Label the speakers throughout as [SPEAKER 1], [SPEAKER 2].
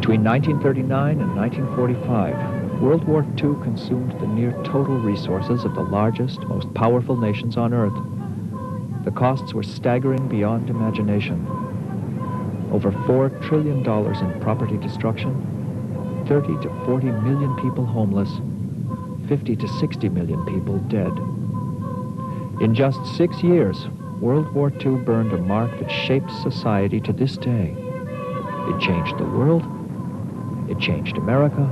[SPEAKER 1] Between 1939 and 1945, World War II consumed the near total resources of the largest, most powerful nations on Earth. The costs were staggering beyond imagination. Over $4 trillion in property destruction, 30 to 40 million people homeless, 50 to 60 million people dead. In just 6 years, World War II burned a mark that shapes society to this day. It changed the world, it changed America,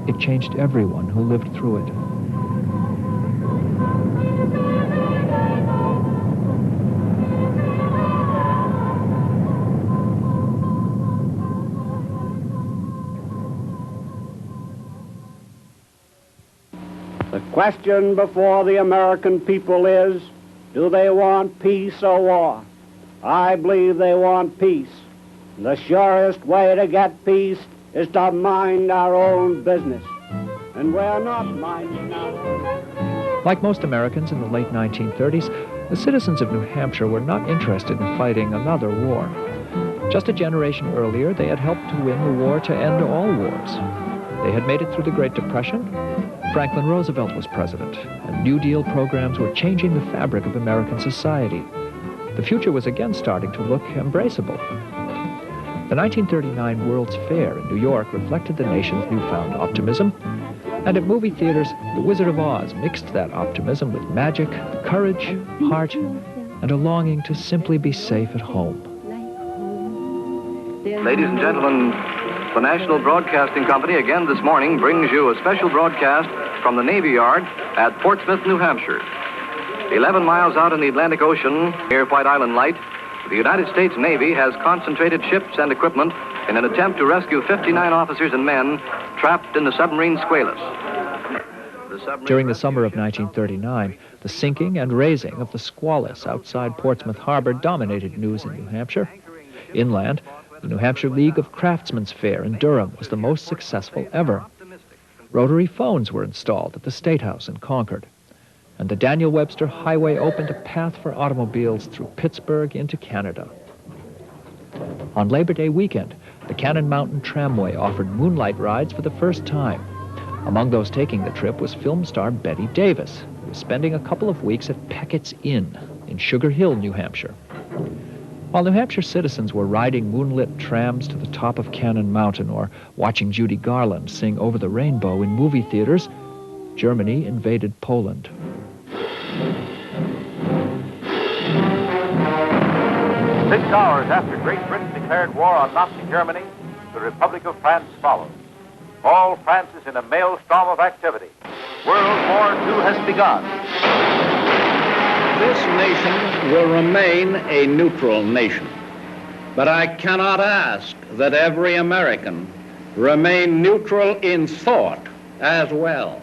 [SPEAKER 1] it changed everyone who lived through it.
[SPEAKER 2] The question before the American people is, do they want peace or war? I believe they want peace. The surest way to get peace is to mind our own business. And we're not minding our own.
[SPEAKER 1] Like most Americans in the late 1930s, the citizens of New Hampshire were not interested in fighting another war. Just a generation earlier, they had helped to win the war to end all wars. They had made it through the Great Depression. Franklin Roosevelt was president, and New Deal programs were changing the fabric of American society. The future was again starting to look embraceable. The 1939 World's Fair in New York reflected the nation's newfound optimism, and at movie theaters, The Wizard of Oz mixed that optimism with magic, courage, heart, and a longing to simply be safe at home.
[SPEAKER 3] Ladies and gentlemen, the National Broadcasting Company again this morning brings you a special broadcast from the Navy Yard at Portsmouth, New Hampshire. 11 miles out in the Atlantic Ocean, near White Island Light, the United States Navy has concentrated ships and equipment in an attempt to rescue 59 officers and men trapped in the submarine Squalus.
[SPEAKER 1] During the summer of 1939, the sinking and raising of the Squalus outside Portsmouth Harbor dominated news in New Hampshire. Inland, the New Hampshire League of Craftsmen's Fair in Durham was the most successful ever. Rotary phones were installed at the State House in Concord, and the Daniel Webster Highway opened a path for automobiles through Pittsburgh into Canada. On Labor Day weekend, the Cannon Mountain Tramway offered moonlight rides for the first time. Among those taking the trip was film star Bette Davis, who was spending a couple of weeks at Peckett's Inn in Sugar Hill, New Hampshire. While New Hampshire citizens were riding moonlit trams to the top of Cannon Mountain or watching Judy Garland sing Over the Rainbow in movie theaters, Germany invaded Poland.
[SPEAKER 4] 6 hours after Great Britain declared war on Nazi Germany, the Republic of France followed. All France is in a maelstrom of activity. World War II has begun.
[SPEAKER 5] This nation will remain a neutral nation, but I cannot ask that every American remain neutral in thought as well.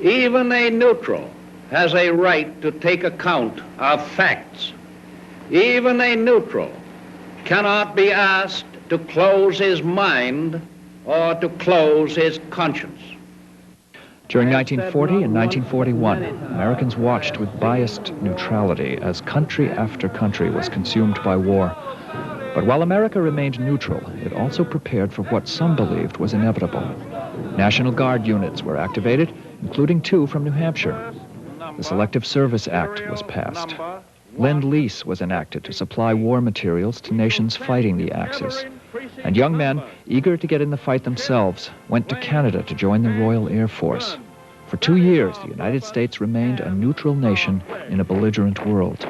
[SPEAKER 5] Even a neutral has a right to take account of facts. Even a neutral cannot be asked to close his mind or to close his conscience.
[SPEAKER 1] During 1940 and 1941, Americans watched with biased neutrality as country after country was consumed by war. But while America remained neutral, it also prepared for what some believed was inevitable. National Guard units were activated, including 2 from New Hampshire. The Selective Service Act was passed. Lend-Lease was enacted to supply war materials to nations fighting the Axis. And young men, eager to get in the fight themselves, went to Canada to join the Royal Air Force. For 2 years, the United States remained a neutral nation in a belligerent world.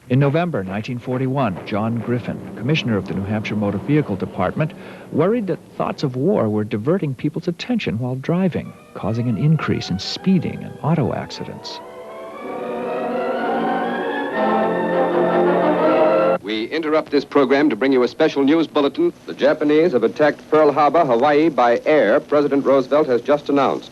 [SPEAKER 1] In November 1941, John Griffin, commissioner of the New Hampshire Motor Vehicle Department, worried that thoughts of war were diverting people's attention while driving, causing an increase in speeding and auto accidents.
[SPEAKER 6] We interrupt this program to bring you a special news bulletin. The Japanese have attacked Pearl Harbor, Hawaii, by air, President Roosevelt has just announced.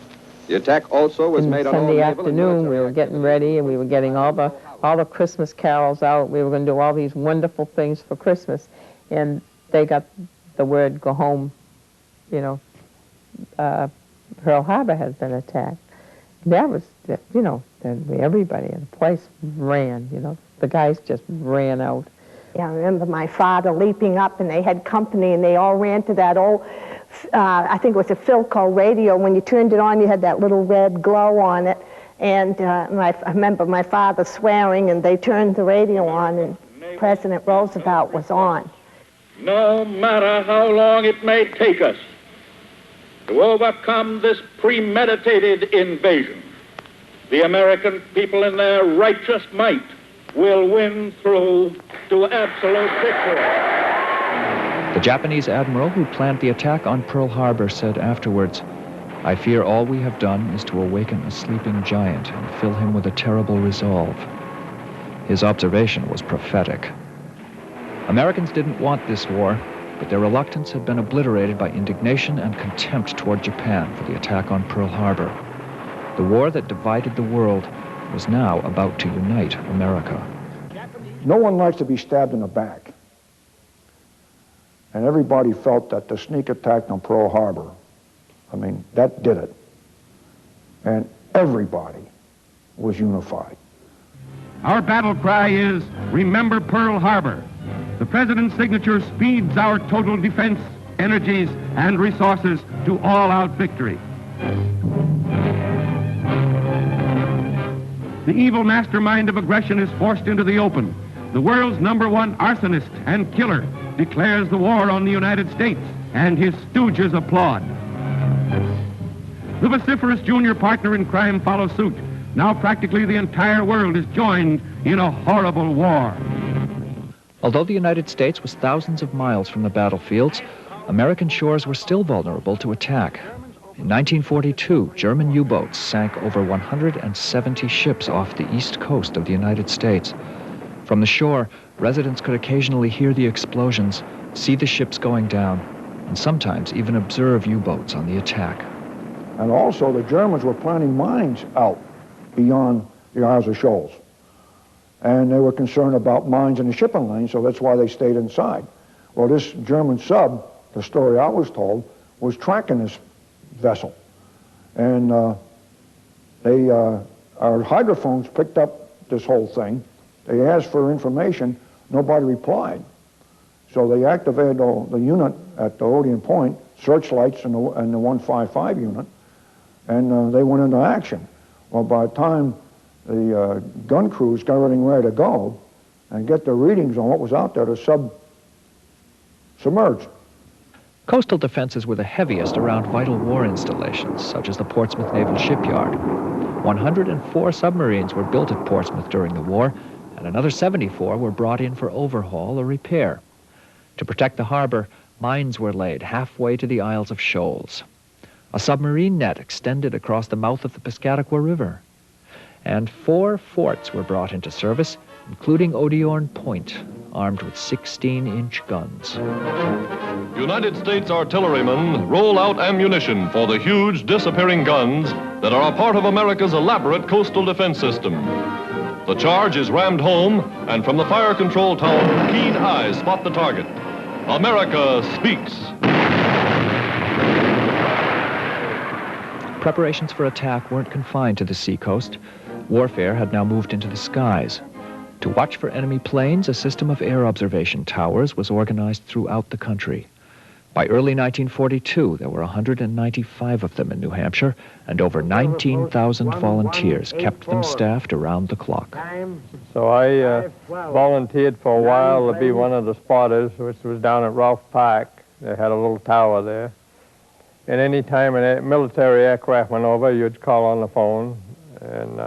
[SPEAKER 6] The attack also was made on all
[SPEAKER 7] Sunday
[SPEAKER 6] naval and
[SPEAKER 7] afternoon, we
[SPEAKER 6] military
[SPEAKER 7] were getting ready, and we were getting all the Christmas carols out. We were going to do all these wonderful things for Christmas, and they got the word, go home, you know, Pearl Harbor has been attacked. That was, you know, everybody in the place ran, you know. The guys just ran out.
[SPEAKER 8] Yeah, I remember my father leaping up, and they had company, and they all ran to that old, I think it was a Philco radio. When you turned it on, you had that little red glow on it. And I remember my father swearing, and they turned the radio on, and President Roosevelt was on.
[SPEAKER 9] No matter how long it may take us to overcome this premeditated invasion, the American people in their righteous might will win through to absolute victory.
[SPEAKER 1] The Japanese admiral who planned the attack on Pearl Harbor said afterwards, "I fear all we have done is to awaken a sleeping giant and fill him with a terrible resolve." His observation was prophetic. Americans didn't want this war, but their reluctance had been obliterated by indignation and contempt toward Japan for the attack on Pearl Harbor. The war that divided the world was now about to unite America.
[SPEAKER 10] No one likes to be stabbed in the back. And everybody felt that the sneak attack on Pearl Harbor, I mean, that did it. And everybody was unified.
[SPEAKER 9] Our battle cry is, "Remember Pearl Harbor." The President's signature speeds our total defense, energies, and resources to all-out victory. The evil mastermind of aggression is forced into the open. The world's #1 arsonist and killer declares the war on the United States, and his stooges applaud. The vociferous junior partner in crime follows suit. Now practically the entire world is joined in a horrible war.
[SPEAKER 1] Although the United States was thousands of miles from the battlefields, American shores were still vulnerable to attack. In 1942, German U-boats sank over 170 ships off the east coast of the United States. From the shore, residents could occasionally hear the explosions, see the ships going down, and sometimes even observe U-boats on the attack.
[SPEAKER 10] And also, the Germans were planting mines out beyond the Isles of Shoals. And they were concerned about mines in the shipping lane, so that's why they stayed inside. Well, this German sub, the story I was told, was tracking this vessel. And our hydrophones picked up this whole thing. They asked for information. Nobody replied. So they activated the unit at the Odeon Point, searchlights and the 155 unit, and they went into action. Well, by the time the gun crews got everything ready to go and get their readings on what was out there, the sub submerged.
[SPEAKER 1] Coastal defenses were the heaviest around vital war installations, such as the Portsmouth Naval Shipyard. 104 submarines were built at Portsmouth during the war, and another 74 were brought in for overhaul or repair. To protect the harbor, mines were laid halfway to the Isles of Shoals. A submarine net extended across the mouth of the Piscataqua River. And 4 forts were brought into service, including Odeon Point, armed with 16-inch guns.
[SPEAKER 11] United States artillerymen roll out ammunition for the huge disappearing guns that are a part of America's elaborate coastal defense system. The charge is rammed home, and from the fire control tower, keen eyes spot the target. America speaks.
[SPEAKER 1] Preparations for attack weren't confined to the seacoast. Warfare had now moved into the skies. To watch for enemy planes, a system of air observation towers was organized throughout the country. By early 1942, there were 195 of them in New Hampshire, and over 19,000 volunteers kept them staffed around the clock.
[SPEAKER 12] So I volunteered for a while to be one of the spotters, which was down at Rolfe Park. They had a little tower there. And any time a military aircraft went over, you'd call on the phone, and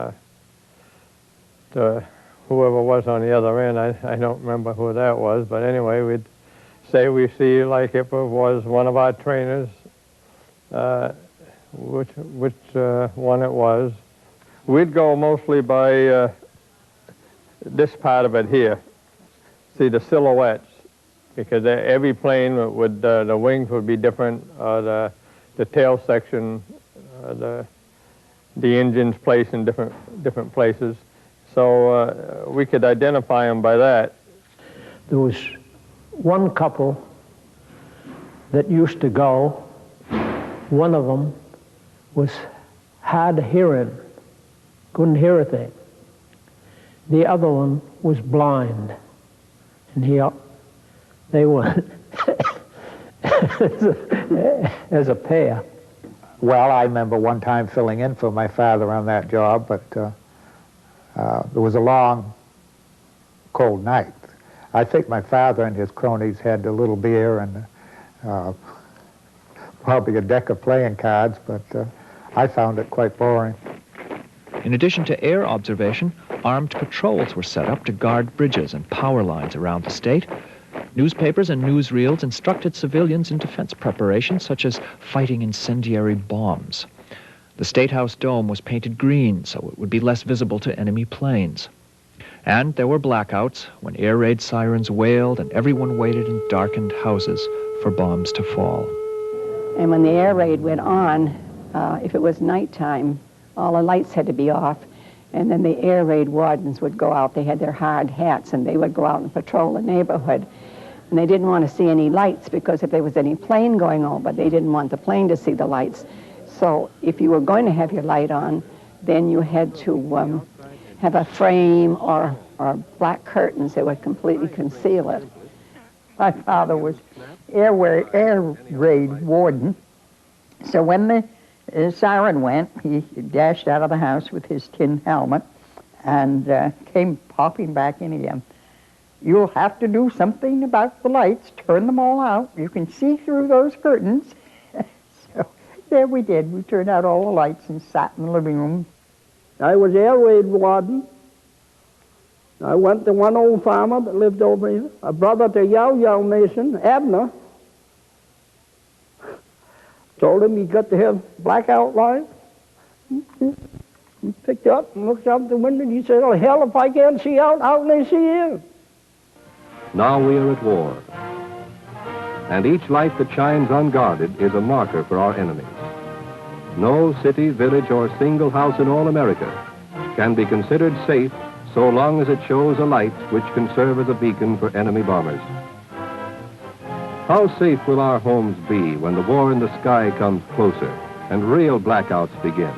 [SPEAKER 12] whoever was on the other end, I don't remember who that was, but anyway, we'd say we see, like if it was one of our trainers, which one it was. We'd go mostly by this part of it here, see the silhouettes, because every plane would, the wings would be different, the tail section, the engines placed in different places. So we could identify them by that.
[SPEAKER 2] There was one couple that used to go. One of them was hard of hearing, couldn't hear a thing. The other one was blind.
[SPEAKER 13] And they were as a pair.
[SPEAKER 14] Well, I remember one time filling in for my father on that job, but there was a long, cold night. I think my father and his cronies had a little beer and probably a deck of playing cards, but I found it quite boring.
[SPEAKER 1] In addition to air observation, armed patrols were set up to guard bridges and power lines around the state. Newspapers and newsreels instructed civilians in defense preparations, such as fighting incendiary bombs. The State House dome was painted green so it would be less visible to enemy planes. And there were blackouts when air raid sirens wailed and everyone waited in darkened houses for bombs to fall.
[SPEAKER 15] And when the air raid went on, if it was nighttime, all the lights had to be off, and then the air raid wardens would go out. They had their hard hats, and they would go out and patrol the neighborhood. And they didn't want to see any lights, because if there was any plane going over, they didn't want the plane to see the lights. So if you were going to have your light on, then you had to have a frame or black curtains that would completely conceal it.
[SPEAKER 16] My father was air raid warden, so when the siren went, he dashed out of the house with his tin helmet and came popping back in again. You'll have to do something about the lights, turn them all out. You can see through those curtains. So there we did. We turned out all the lights and sat in the living room.
[SPEAKER 2] I was air raid warden. I went to one old farmer that lived over here, a brother to Yo-Yo Mason, Abner. Told him he got to have blackout lights. He picked up and looked out the window and he said, "Oh, hell, if I can't see out, how can I see you?"
[SPEAKER 3] Now we are at war. And each light that shines unguarded is a marker for our enemies. No city, village, or single house in all America can be considered safe so long as it shows a light which can serve as a beacon for enemy bombers. How safe will our homes be when the war in the sky comes closer and real blackouts begin,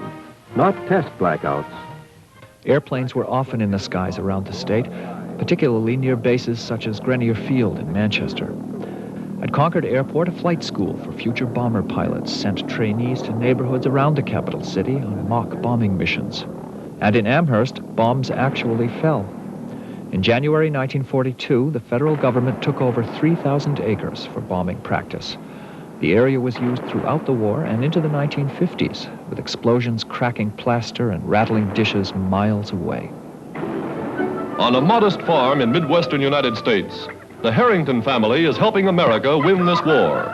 [SPEAKER 3] not test blackouts?
[SPEAKER 1] Airplanes were often in the skies around the state, particularly near bases such as Grenier Field in Manchester. At Concord Airport, a flight school for future bomber pilots sent trainees to neighborhoods around the capital city on mock bombing missions. And in Amherst, bombs actually fell. In January 1942, the federal government took over 3,000 acres for bombing practice. The area was used throughout the war and into the 1950s, with explosions cracking plaster and rattling dishes miles away.
[SPEAKER 11] On a modest farm in Midwestern United States, the Harrington family is helping America win this war.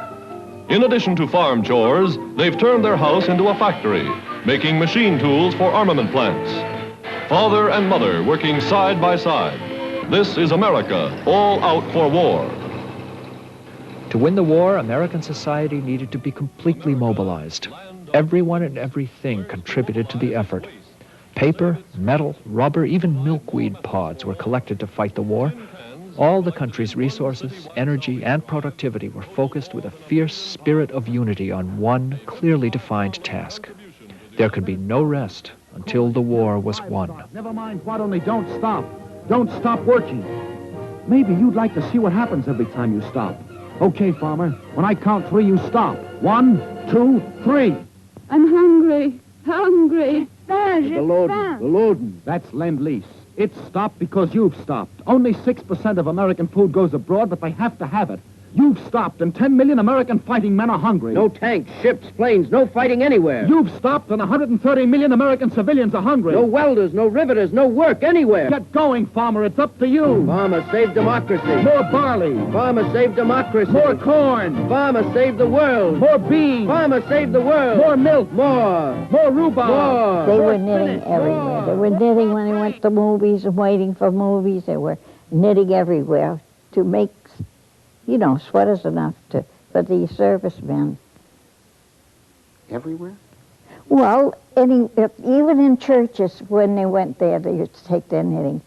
[SPEAKER 11] In addition to farm chores, they've turned their house into a factory, making machine tools for armament plants. Father and mother working side by side. This is America, all out for war.
[SPEAKER 1] To win the war, American society needed to be completely mobilized. Everyone and everything contributed to the effort. Paper, metal, rubber, even milkweed pods were collected to fight the war. All the country's resources, energy, and productivity were focused with a fierce spirit of unity on one clearly defined task. There could be no rest until the war was won.
[SPEAKER 17] Never mind what, only don't stop. Don't stop working. Maybe you'd like to see what happens every time you stop. Okay, farmer, when I count 3, you stop. 1, 2, 3.
[SPEAKER 18] I'm hungry. Hungry.
[SPEAKER 17] The loading. That's Lend-Lease. It's stopped because you've stopped. Only 6% of American food goes abroad, but they have to have it. You've stopped, and 10 million American fighting men are hungry.
[SPEAKER 19] No tanks, ships, planes, no fighting anywhere.
[SPEAKER 17] You've stopped, and 130 million American civilians are hungry.
[SPEAKER 19] No welders, no riveters, no work anywhere.
[SPEAKER 17] Get going, farmer. It's up to you.
[SPEAKER 19] Farmer, save democracy.
[SPEAKER 17] More barley.
[SPEAKER 19] Farmer, save democracy.
[SPEAKER 17] More corn.
[SPEAKER 19] Farmer, save the world.
[SPEAKER 17] More beans.
[SPEAKER 19] Farmer, save the world.
[SPEAKER 17] More milk.
[SPEAKER 19] More.
[SPEAKER 17] More rhubarb.
[SPEAKER 16] They were knitting everywhere. They were knitting when they went to movies and waiting for movies. They were knitting everywhere to make, you know, sweaters enough for the servicemen.
[SPEAKER 19] Everywhere?
[SPEAKER 16] Well, even in churches, when they went there, they used to take their knitting.